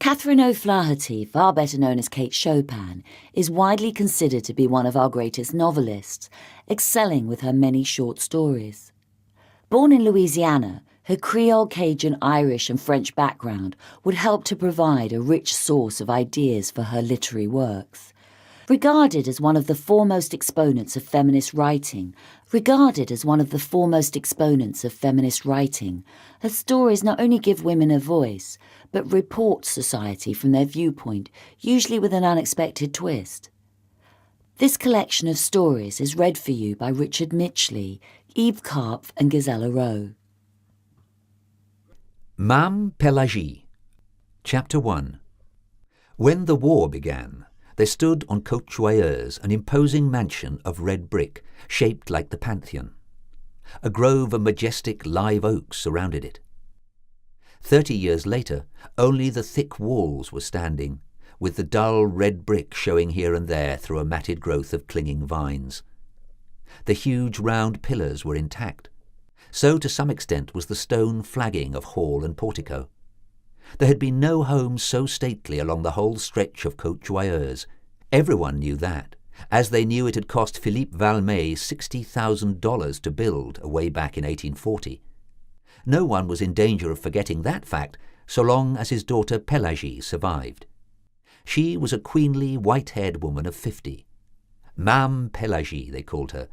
Katherine O'Flaherty, far better known as Kate Chopin, is widely considered to be one of our greatest novelists, excelling with her many short stories. Born in Louisiana, her Creole, Cajun, Irish and French background would help to provide a rich source of ideas for her literary works. Regarded as one of the foremost exponents of feminist writing, her stories not only give women a voice, but report society from their viewpoint, usually with an unexpected twist. This collection of stories is read for you by Richard Mitchley, Eve Karpf and Gisela Rowe. Mame Pelagie. Chapter 1. When the war began, there stood on Côte Joyeuse an imposing mansion of red brick, shaped like the Pantheon. A grove of majestic live oaks surrounded it. 30 years later, only the thick walls were standing, with the dull red brick showing here and there through a matted growth of clinging vines. The huge round pillars were intact. So to some extent was the stone flagging of hall and portico. There had been no home so stately along the whole stretch of Côte Joyeuse. Everyone knew that, as they knew it had cost Philippe Valmet $60,000 to build away back in 1840. No one was in danger of forgetting that fact so long as his daughter Pelagie survived. She was a queenly, white-haired woman of 50. Mame Pelagie, they called her,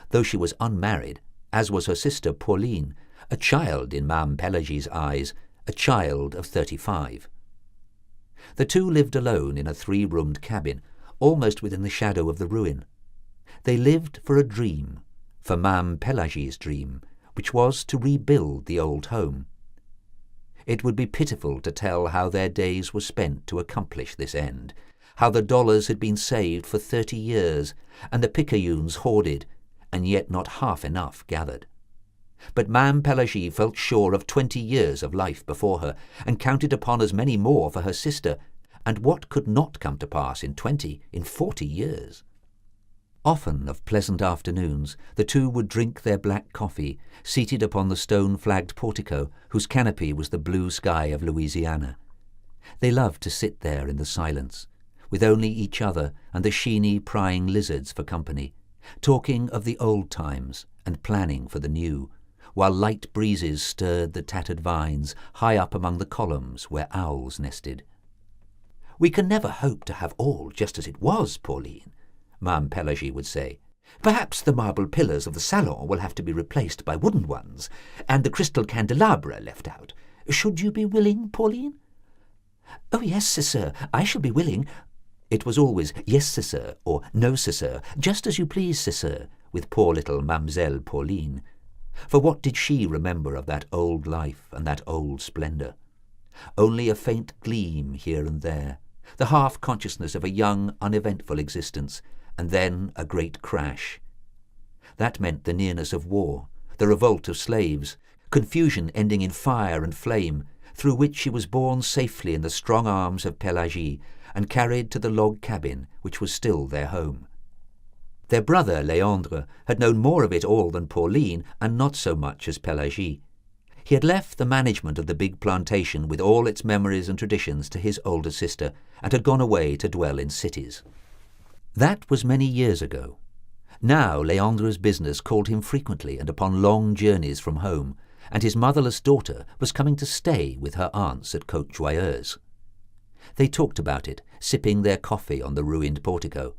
though she was unmarried, as was her sister Pauline, a child in Mame Pelagie's eyes, a child of 35. The two lived alone in a 3-roomed cabin, almost within the shadow of the ruin. They lived for a dream, for Mame Pelagie's dream, which was to rebuild the old home. It would be pitiful to tell how their days were spent to accomplish this end, how the dollars had been saved for 30 years, and the Picayunes hoarded, and yet not half enough gathered. But Mame Pelagie felt sure of 20 years of life before her, and counted upon as many more for her sister, and what could not come to pass in 40 years? Often of pleasant afternoons the two would drink their black coffee, seated upon the stone-flagged portico whose canopy was the blue sky of Louisiana. They loved to sit there in the silence, with only each other and the sheeny, prying lizards for company, talking of the old times and planning for the new, while light breezes stirred the tattered vines high up among the columns where owls nested. "We can never hope to have all just as it was, Pauline," Mame Pelagie would say. "Perhaps the marble pillars of the salon will have to be replaced by wooden ones, and the crystal candelabra left out. Should you be willing, Pauline?" "Oh, yes, sir, I shall be willing." It was always "yes, sir," or "no, sir, just as you please, sir," with poor little Mademoiselle Pauline. For what did she remember of that old life and that old splendour? Only a faint gleam here and there, the half-consciousness of a young, uneventful existence, and then a great crash. That meant the nearness of war, the revolt of slaves, confusion ending in fire and flame, through which she was borne safely in the strong arms of Pelagie and carried to the log cabin which was still their home. Their brother, Léandre, had known more of it all than Pauline, and not so much as Pelagie. He had left the management of the big plantation with all its memories and traditions to his older sister, and had gone away to dwell in cities. That was many years ago. Now Léandre's business called him frequently and upon long journeys from home, and his motherless daughter was coming to stay with her aunts at Côte Joyeuse. They talked about it, sipping their coffee on the ruined portico.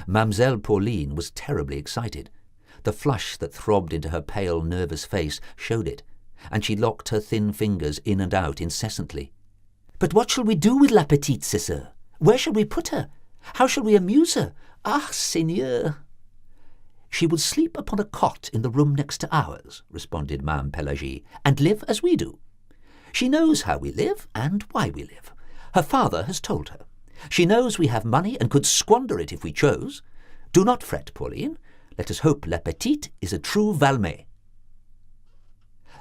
Mademoiselle Pauline was terribly excited. The flush that throbbed into her pale, nervous face showed it, and she locked her thin fingers in and out incessantly. "But what shall we do with La Petite, sir? Where shall we put her? How shall we amuse her? Ah, Seigneur!" "She will sleep upon a cot in the room next to ours," responded Mame Pelagie, "and live as we do. She knows how we live and why we live. Her father has told her. She knows we have money and could squander it if we chose. Do not fret, Pauline. Let us hope La Petite is a true Valmet."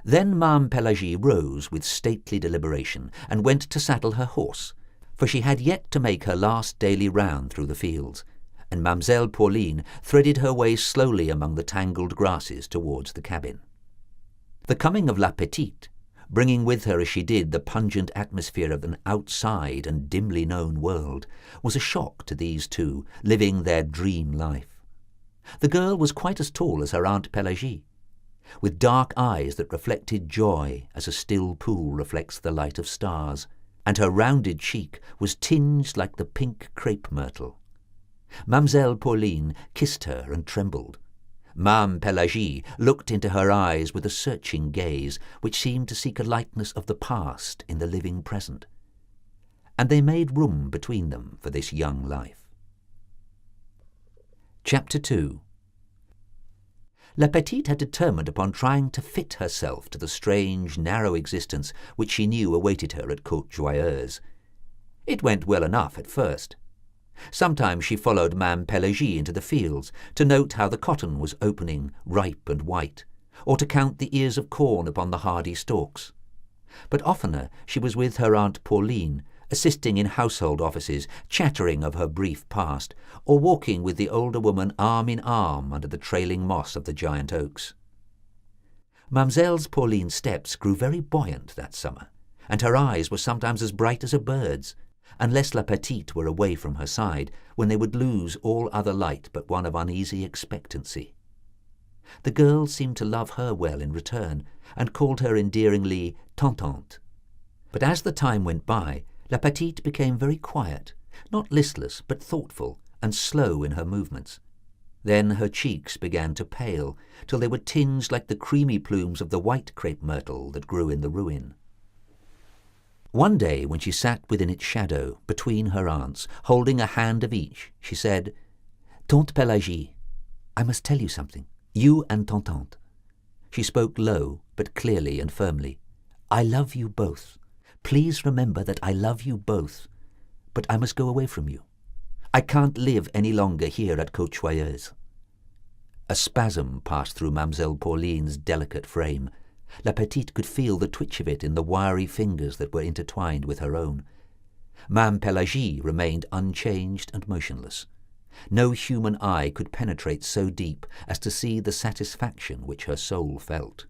Then Mame Pelagie rose with stately deliberation and went to saddle her horse, for she had yet to make her last daily round through the fields, and Mademoiselle Pauline threaded her way slowly among the tangled grasses towards the cabin. The coming of La Petite, bringing with her as she did the pungent atmosphere of an outside and dimly known world, was a shock to these two, living their dream life. The girl was quite as tall as her Aunt Pelagie, with dark eyes that reflected joy as a still pool reflects the light of stars, and her rounded cheek was tinged like the pink crepe myrtle. Mademoiselle Pauline kissed her and trembled. Mame Pelagie looked into her eyes with a searching gaze which seemed to seek a likeness of the past in the living present. And they made room between them for this young life. Chapter 2. La Petite had determined upon trying to fit herself to the strange, narrow existence which she knew awaited her at Côte Joyeuse. It went well enough at first. Sometimes she followed Mame Pelagie into the fields to note how the cotton was opening ripe and white, or to count the ears of corn upon the hardy stalks. But oftener she was with her Aunt Pauline, assisting in household offices, chattering of her brief past, or walking with the older woman arm in arm under the trailing moss of the giant oaks. Mademoiselle Pauline's steps grew very buoyant that summer, and her eyes were sometimes as bright as a bird's, unless La Petite were away from her side, when they would lose all other light but one of uneasy expectancy. The girl seemed to love her well in return, and called her endearingly Tantante. But as the time went by, La Petite became very quiet, not listless but thoughtful, and slow in her movements. Then her cheeks began to pale, till they were tinged like the creamy plumes of the white crepe myrtle that grew in the ruin. One day, when she sat within its shadow, between her aunts, holding a hand of each, she said, "Tante Pelagie, I must tell you something, you and Tantante." She spoke low, but clearly and firmly. "I love you both. Please remember that I love you both. But I must go away from you. I can't live any longer here at Côte Joyeuse." A spasm passed through Mademoiselle Pauline's delicate frame. La Petite could feel the twitch of it in the wiry fingers that were intertwined with her own. Mame Pelagie remained unchanged and motionless. No human eye could penetrate so deep as to see the satisfaction which her soul felt.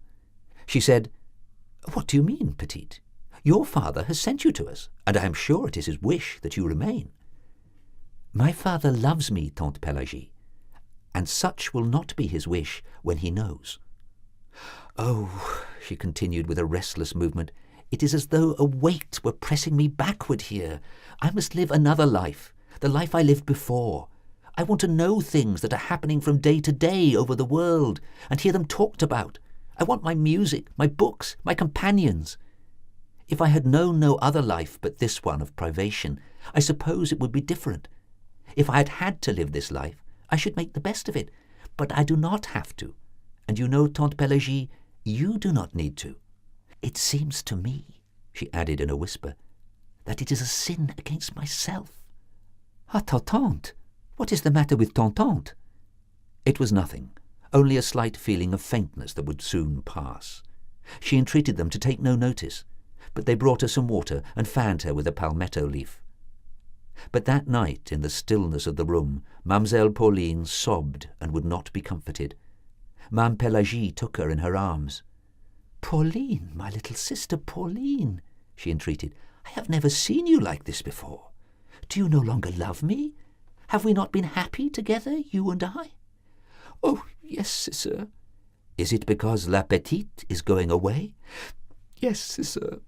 She said, "What do you mean, Petite? Your father has sent you to us, and I am sure it is his wish that you remain." "My father loves me, Tante Pelagie, and such will not be his wish when he knows." "Oh," she continued with a restless movement, "it is as though a weight were pressing me backward here. I must live another life, the life I lived before. I want to know things that are happening from day to day over the world, and hear them talked about. I want my music, my books, my companions. If I had known no other life but this one of privation, I suppose it would be different. If I had had to live this life, I should make the best of it, but I do not have to. And you know, Tante Pelagie, you do not need to. It seems to me," she added in a whisper, "that it is a sin against myself." "Ah, Tantante, what is the matter with Tantante?" It was nothing, only a slight feeling of faintness that would soon pass. She entreated them to take no notice, but they brought her some water and fanned her with a palmetto leaf. But that night, in the stillness of the room, Mademoiselle Pauline sobbed and would not be comforted. Mame Pelagie took her in her arms. "Pauline, my little sister Pauline," she entreated, "I have never seen you like this before. Do you no longer love me? Have we not been happy together, you and I?" "Oh, yes, sir." "Is it because La Petite is going away?" "Yes, sir."